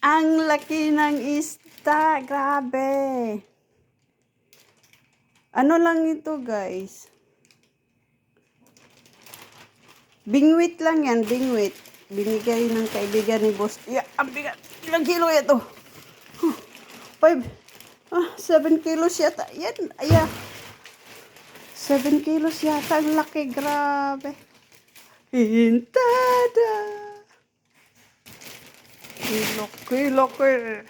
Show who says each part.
Speaker 1: Ang laki ng isda. Grabe. Ano lang ito, guys? Bingwit lang yan, bingwit. Binigay ng kaibigan ni Boss. Yeah, ang bigat. Ilang kilo ito? 7 kilos yata. Yan, ayan. 7 kilos yata. Ang laki, grabe. Hintada. Laki.